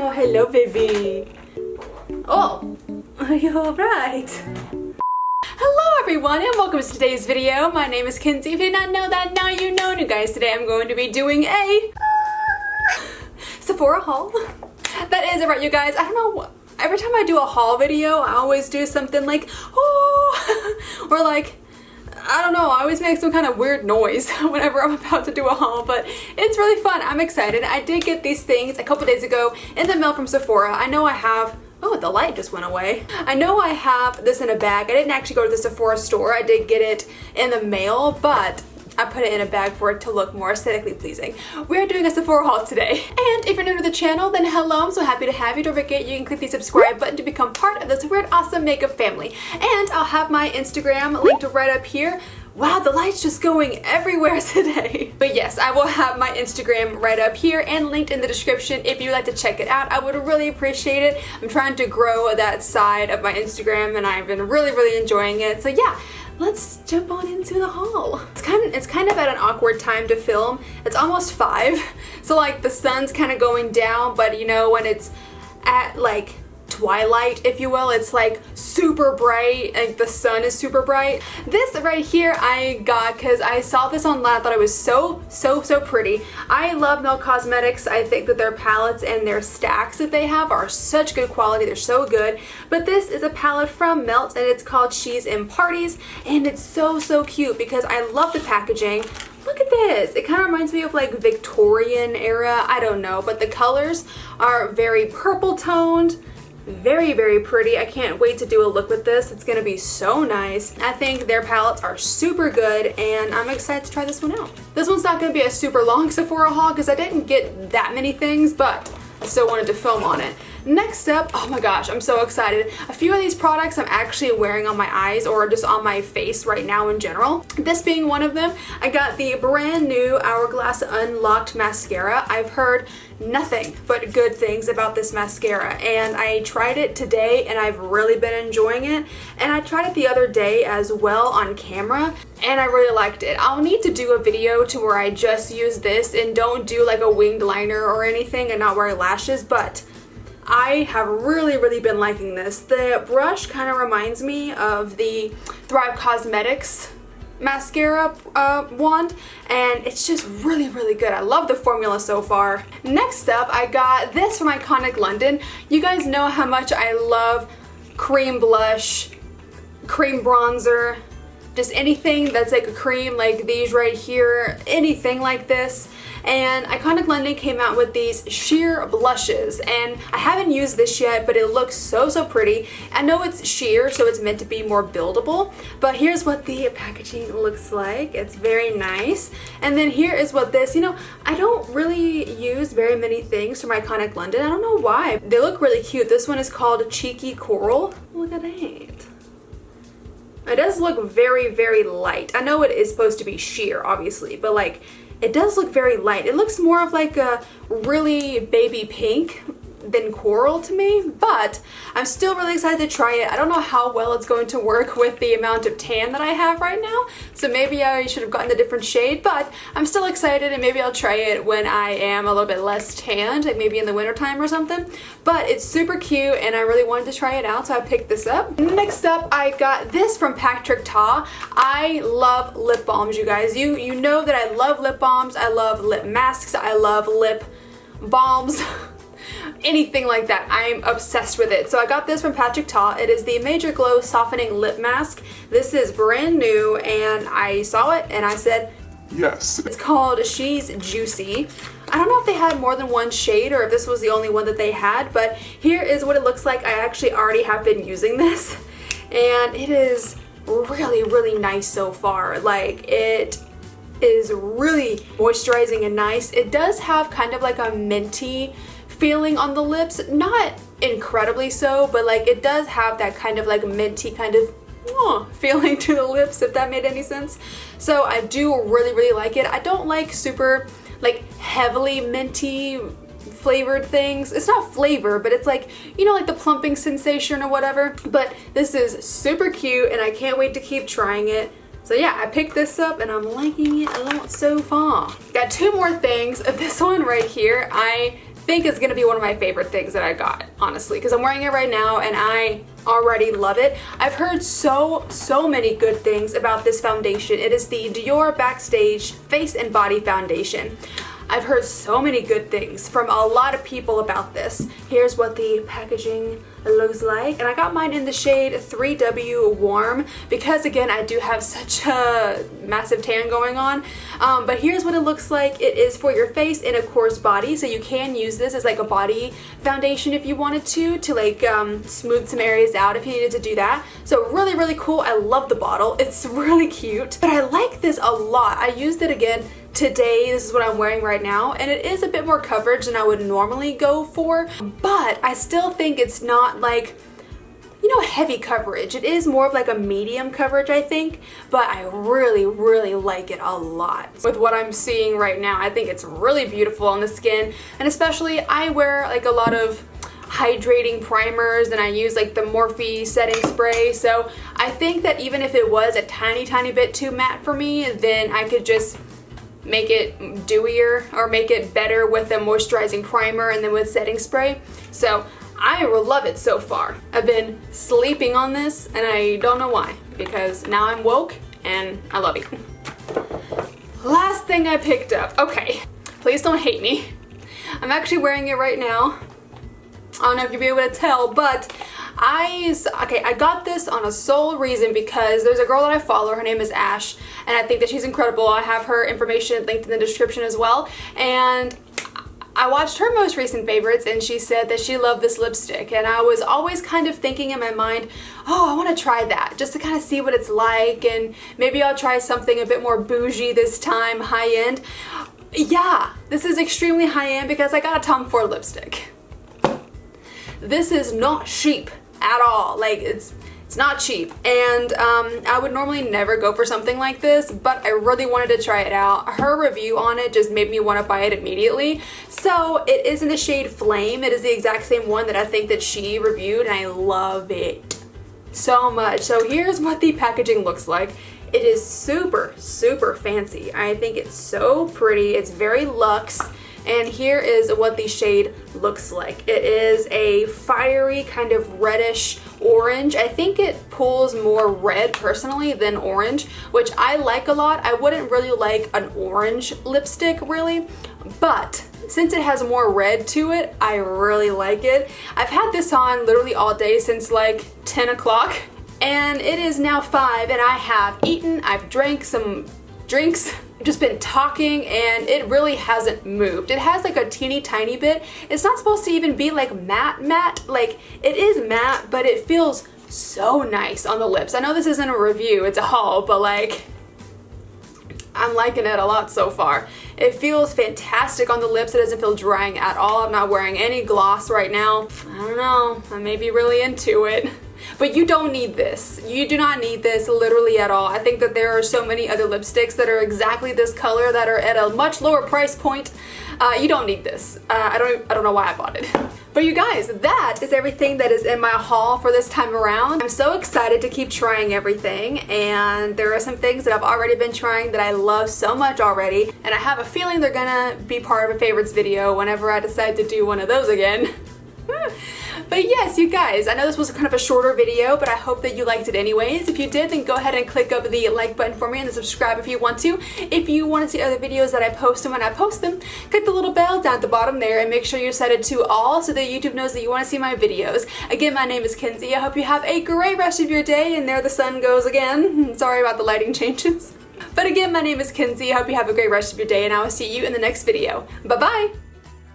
Oh, hello, baby. Oh, are you alright? Hello everyone and welcome to today's video. My name is Kenzie. If you did not know that, now you know. And you guys, today I'm going to be doing a Sephora haul. That is right, you guys. I don't know, every time I do a haul video, I always do something like, oh, or like, I don't know, I always make some kind of weird noise whenever I'm about to do a haul, but it's really fun. I'm excited. I did get these things a couple days ago in the mail from Sephora. I know I have, oh, the light just went away. I know I have this in a bag. I didn't actually go to the Sephora store. I did get it in the mail, but I put it in a bag for it to look more aesthetically pleasing. We're doing a Sephora haul today. And if you're new to the channel, then hello, I'm so happy to have you. Don't forget, you can click the subscribe button to become part of this weird, awesome makeup family. And I'll have my Instagram linked right up here. Wow, the light's just going everywhere today. But yes, I will have my Instagram right up here and linked in the description if you'd like to check it out. I would really appreciate it. I'm trying to grow that side of my Instagram and I've been really enjoying it. So yeah, let's jump on into the haul. It's kind of at an awkward time to film. It's almost 5, so like the sun's kind of going down, but you know, when it's at like twilight, if you will, it's like super bright, like the sun is super bright. This right here I got because I saw this online. I thought it was so pretty. I love Melt Cosmetics. I think that their palettes and their stacks that they have are such good quality. They're so good. But this is a palette from Melt and it's called She's in Parties, and it's so cute because I love the packaging. Look at this. It kind of reminds me of like Victorian era. I don't know, but the colors are very purple toned. Very pretty. I can't wait to do a look with this. It's gonna be so nice. I think their palettes are super good and I'm excited to try this one out. This one's not gonna be a super long Sephora haul because I didn't get that many things, but I still wanted to film on it. Next up, oh my gosh, I'm so excited. A few of these products I'm actually wearing on my eyes or just on my face right now in general. This being one of them, I got the brand new Hourglass Unlocked Mascara. I've heard nothing but good things about this mascara and I tried it today and I've really been enjoying it, and I tried it the other day as well on camera and I really liked it. I'll need to do a video to where I just use this and don't do like a winged liner or anything and not wear lashes, but I have really been liking this. The brush kind of reminds me of the Thrive Cosmetics mascara wand, and it's just really good. I love the formula so far. Next up, I got this from Iconic London. You guys know how much I love cream blush, cream bronzer, just anything that's like a cream, like these right here, anything like this. And Iconic London came out with these sheer blushes and I haven't used this yet, but it looks so pretty. I know it's sheer, so it's meant to be more buildable, but here's what the packaging looks like. It's very nice. And then here is what this, you know, I don't really use very many things from Iconic London. I don't know why. They look really cute. This one is called Cheeky Coral. Look at that. It does look very light. I know it is supposed to be sheer, obviously, but like, it does look very light. It looks more of like a really baby pink than coral to me, but I'm still really excited to try it. I don't know how well it's going to work with the amount of tan that I have right now, so maybe I should have gotten a different shade, but I'm still excited and maybe I'll try it when I am a little bit less tanned, like maybe in the wintertime or something. But it's super cute and I really wanted to try it out, so I picked this up. Next up, I got this from Patrick Ta. I love lip balms, you guys. You know that I love lip balms, I love lip masks, I love lip balms. Anything like that. I'm obsessed with it. So I got this from Patrick Ta. It is the Major Glow Softening Lip Mask. This is brand new and I saw it and I said yes. It's called She's Juicy. I don't know if they had more than one shade or if this was the only one that they had, but here is what it looks like. I actually already have been using this and it is really nice so far. Like, it is really moisturizing and nice. It does have kind of like a minty feeling on the lips, not incredibly so, but like it does have that kind of like minty kind of feeling to the lips, if that made any sense. So I do really like it. I don't like super like heavily minty flavored things. It's not flavor, but it's like, you know, like the plumping sensation or whatever. But this is super cute and I can't wait to keep trying it. So yeah, I picked this up and I'm liking it a lot so far. Got 2 more things. This one right here, I think is gonna be one of my favorite things that I got, honestly, because I'm wearing it right now and I already love it. I've heard so many good things about this foundation. It is the Dior Backstage Face and Body Foundation. I've heard so many good things from a lot of people about this. Here's what the packaging looks like, and I got mine in the shade 3W Warm because, again, I do have such a massive tan going on. But here's what it looks like. It is for your face and, of course, body, so you can use this as like a body foundation if you wanted to like smooth some areas out if you needed to do that. So really cool. I love the bottle. It's really cute, but I like this a lot. I used it again today. This is what I'm wearing right now, and it is a bit more coverage than I would normally go for, but I still think it's not like, you know, heavy coverage. It is more of like a medium coverage, I think, but I really like it a lot. With what I'm seeing right now, I think it's really beautiful on the skin, and especially I wear like a lot of hydrating primers and I use like the Morphe setting spray, so I think that even if it was a tiny bit too matte for me, then I could just make it dewier or make it better with a moisturizing primer and then with setting spray. So I love it so far. I've been sleeping on this and I don't know why, because now I'm woke and I love it. Last thing I picked up. Okay, please don't hate me. I'm actually wearing it right now. I don't know if you'll be able to tell, but I got this on a sole reason because there's a girl that I follow. Her name is Ash, and I think that she's incredible. I have her information linked in the description as well. And I watched her most recent favorites, and she said that she loved this lipstick. And I was always kind of thinking in my mind, oh, I want to try that just to kind of see what it's like, and maybe I'll try something a bit more bougie this time, high end. Yeah, this is extremely high end because I got a Tom Ford lipstick. This is not cheap at all. Like, it's not cheap, and I would normally never go for something like this, but I really wanted to try it out. Her review on it just made me want to buy it immediately. So it is in the shade Flame. It is the exact same one that I think that she reviewed, and I love it so much. So here's what the packaging looks like. It is super fancy. I think it's so pretty. It's very luxe. And here is what the shade looks like. It is a fiery kind of reddish orange. I think it pulls more red personally than orange, which I like a lot. I wouldn't really like an orange lipstick really, but since it has more red to it, I really like it. I've had this on literally all day since like 10 o'clock, and it is now 5, and I have eaten, I've drank some drinks, just been talking, and it really hasn't moved. It has like a teeny tiny bit. It's not supposed to even be like matte. Like, it is matte, but it feels so nice on the lips. I know this isn't a review, it's a haul, but like, I'm liking it a lot so far. It feels fantastic on the lips. It doesn't feel drying at all. I'm not wearing any gloss right now. I don't know, I may be really into it. But you don't need this. You do not need this literally at all. I think that there are so many other lipsticks that are exactly this color that are at a much lower price point. You don't need this. I don't know why I bought it. But you guys, that is everything that is in my haul for this time around. I'm so excited to keep trying everything, and there are some things that I've already been trying that I love so much already, and I have a feeling they're gonna be part of a favorites video whenever I decide to do one of those again. But yes, you guys, I know this was kind of a shorter video, but I hope that you liked it anyways. If you did, then go ahead and click up the like button for me and then subscribe if you want to. If you want to see other videos that I post, and when I post them, click the little bell down at the bottom there and make sure you're set it to all so that YouTube knows that you want to see my videos. Again, my name is Kenzie. I hope you have a great rest of your day, and there the sun goes again. Sorry about the lighting changes. But again, my name is Kenzie. I hope you have a great rest of your day, and I will see you in the next video. Bye-bye!